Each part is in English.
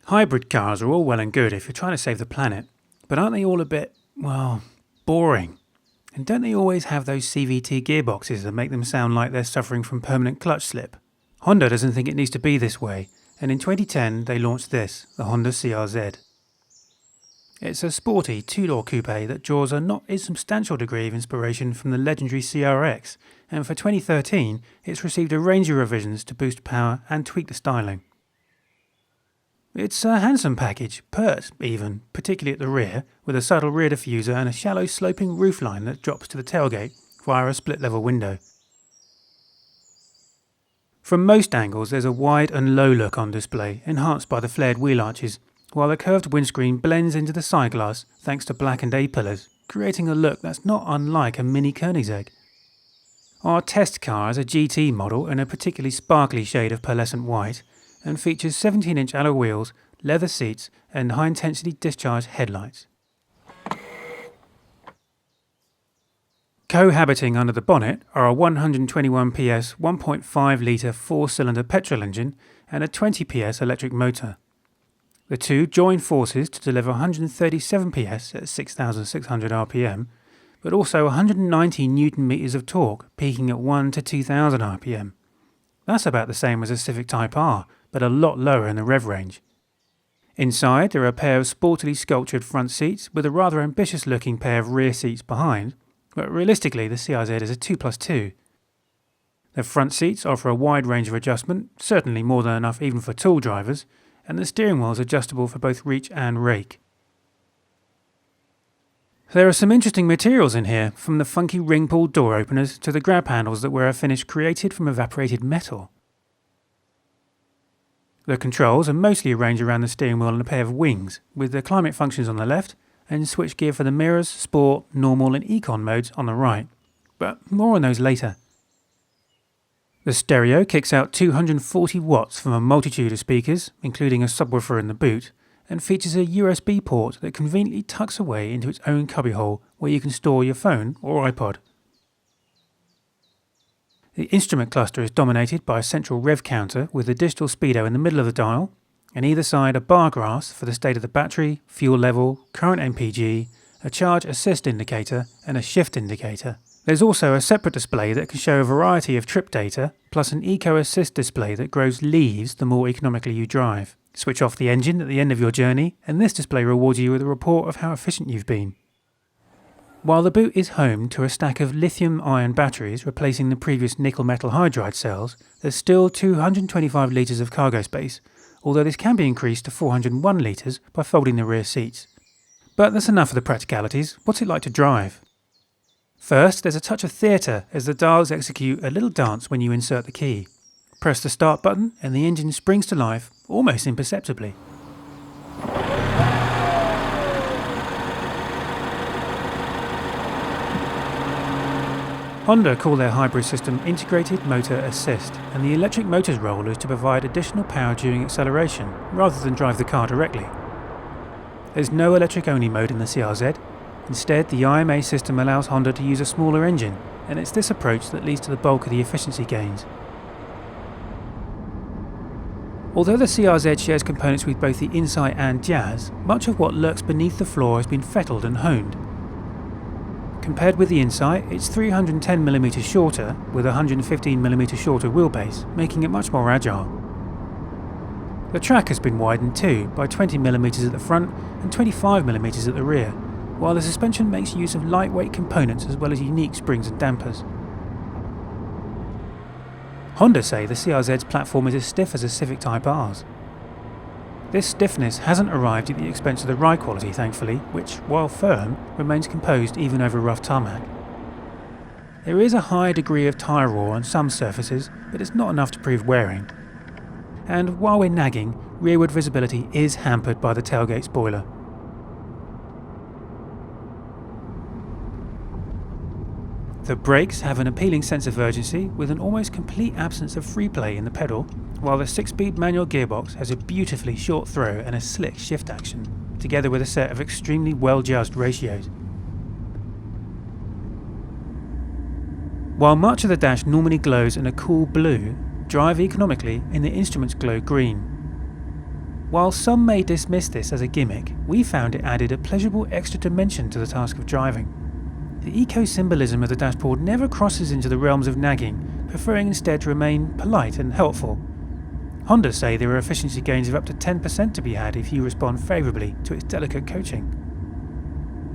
Hybrid cars are all well and good if you're trying to save the planet, but aren't they all a bit, well, boring? And don't they always have those CVT gearboxes that make them sound like they're suffering from permanent clutch slip? Honda doesn't think it needs to be this way, and in 2010 they launched this, the Honda CRZ. It's a sporty two-door coupe that draws a not insubstantial degree of inspiration from the legendary CRX, and for 2013 it's received a range of revisions to boost power and tweak the styling. It's a handsome package, pert even, particularly at the rear, with a subtle rear diffuser and a shallow sloping roofline that drops to the tailgate via a split-level window. From most angles there's a wide and low look on display, enhanced by the flared wheel arches, while the curved windscreen blends into the side glass thanks to blackened A-pillars, creating a look that's not unlike a mini Koenigsegg. Our test car is a GT model in a particularly sparkly shade of pearlescent white, and features 17-inch alloy wheels, leather seats and high-intensity discharge headlights. Cohabiting under the bonnet are a 121 PS 1.5 litre 4-cylinder petrol engine and a 20 PS electric motor. The two join forces to deliver 137 PS at 6,600 RPM, but also 190 Nm of torque, peaking at 1 to 2,000 RPM. That's about the same as a Civic Type R, but a lot lower in the rev range. Inside there are a pair of sportily sculptured front seats with a rather ambitious looking pair of rear seats behind, but realistically the CRZ is a 2+2. The front seats offer a wide range of adjustment, certainly more than enough even for tall drivers, and the steering wheel is adjustable for both reach and rake. There are some interesting materials in here, from the funky ring pull door openers to the grab handles that were a finish created from evaporated metal. The controls are mostly arranged around the steering wheel and a pair of wings, with the climate functions on the left and switchgear for the mirrors, sport, normal and econ modes on the right, but more on those later. The stereo kicks out 240 watts from a multitude of speakers, including a subwoofer in the boot, and features a USB port that conveniently tucks away into its own cubbyhole where you can store your phone or iPod. The instrument cluster is dominated by a central rev counter with a digital speedo in the middle of the dial, and either side a bar graph for the state of the battery, fuel level, current MPG, a charge assist indicator and a shift indicator. There's also a separate display that can show a variety of trip data, plus an Eco Assist display that grows leaves the more economically you drive. Switch off the engine at the end of your journey, and this display rewards you with a report of how efficient you've been. While the boot is home to a stack of lithium-ion batteries replacing the previous nickel-metal hydride cells, there's still 225 litres of cargo space, although this can be increased to 401 litres by folding the rear seats. But that's enough of the practicalities. What's it like to drive? First, there's a touch of theatre as the dials execute a little dance when you insert the key. Press the start button and the engine springs to life, almost imperceptibly. Honda call their hybrid system Integrated Motor Assist, and the electric motor's role is to provide additional power during acceleration, rather than drive the car directly. There's no electric-only mode in the CRZ. Instead, the IMA system allows Honda to use a smaller engine, and it's this approach that leads to the bulk of the efficiency gains. Although the CRZ shares components with both the Insight and Jazz, much of what lurks beneath the floor has been fettled and honed. Compared with the Insight, it's 310mm shorter, with a 115mm shorter wheelbase, making it much more agile. The track has been widened too, by 20mm at the front and 25mm at the rear, while the suspension makes use of lightweight components as well as unique springs and dampers. Honda say the CRZ's platform is as stiff as a Civic Type R's. This stiffness hasn't arrived at the expense of the ride quality, thankfully, which, while firm, remains composed even over rough tarmac. There is a high degree of tyre roar on some surfaces, but it's not enough to prove wearing. And while we're nagging, rearward visibility is hampered by the tailgate spoiler. The brakes have an appealing sense of urgency with an almost complete absence of free play in the pedal, while the 6-speed manual gearbox has a beautifully short throw and a slick shift action, together with a set of extremely well-judged ratios. While much of the dash normally glows in a cool blue, drive economically and the instruments glow green. While some may dismiss this as a gimmick, we found it added a pleasurable extra dimension to the task of driving. The eco-symbolism of the dashboard never crosses into the realms of nagging, preferring instead to remain polite and helpful. Honda say there are efficiency gains of up to 10% to be had if you respond favourably to its delicate coaching.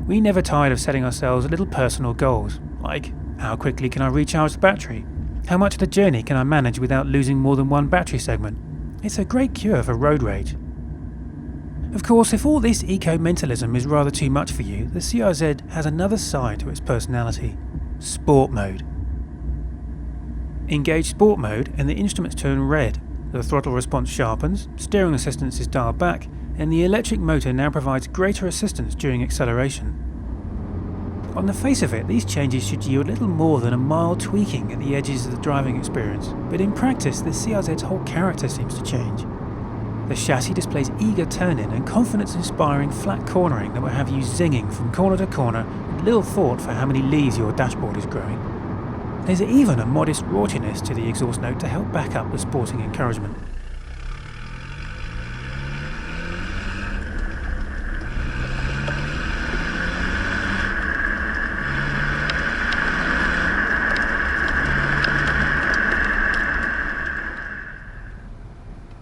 We never tired of setting ourselves little personal goals, like how quickly can I recharge the battery? How much of the journey can I manage without losing more than one battery segment? It's a great cure for road rage. Of course, if all this eco-mentalism is rather too much for you, the CRZ has another side to its personality: Sport Mode. Engage Sport Mode and the instruments turn red, the throttle response sharpens, steering assistance is dialed back, and the electric motor now provides greater assistance during acceleration. On the face of it, these changes should yield little more than a mild tweaking at the edges of the driving experience, but in practice the CRZ's whole character seems to change. The chassis displays eager turn-in and confidence-inspiring flat cornering that will have you zinging from corner to corner with little thought for how many leaves your dashboard is growing. There's even a modest raughtiness to the exhaust note to help back up the sporting encouragement.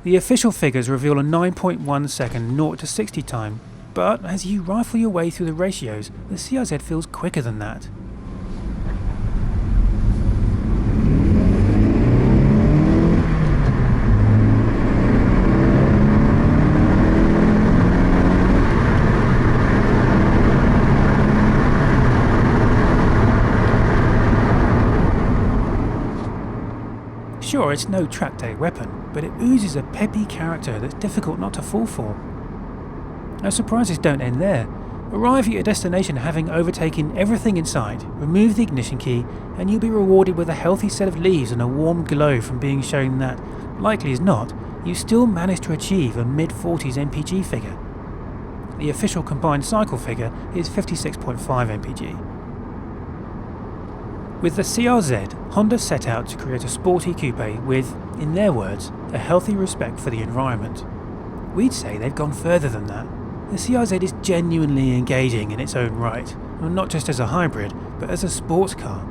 The official figures reveal a 9.1 second 0 to 60 time, but as you rifle your way through the ratios, the CRZ feels quicker than that. Sure, it's no track day weapon, but it oozes a peppy character that's difficult not to fall for. Now, surprises don't end there. Arrive at your destination having overtaken everything in sight, remove the ignition key, and you'll be rewarded with a healthy set of leaves and a warm glow from being shown that, likely as not, you still managed to achieve a mid-40s MPG figure. The official combined cycle figure is 56.5 MPG. With the CRZ, Honda set out to create a sporty coupe with, in their words, a healthy respect for the environment. We'd say they've gone further than that. The CRZ is genuinely engaging in its own right, not just as a hybrid, but as a sports car.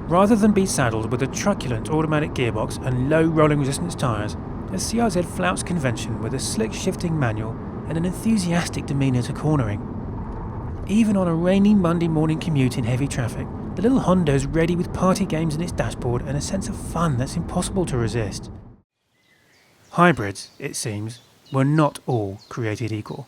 Rather than be saddled with a truculent automatic gearbox and low rolling resistance tyres, the CRZ flouts convention with a slick shifting manual and an enthusiastic demeanour to cornering. Even on a rainy Monday morning commute in heavy traffic, the little Honda's ready with party games in its dashboard and a sense of fun that's impossible to resist. Hybrids, it seems, were not all created equal.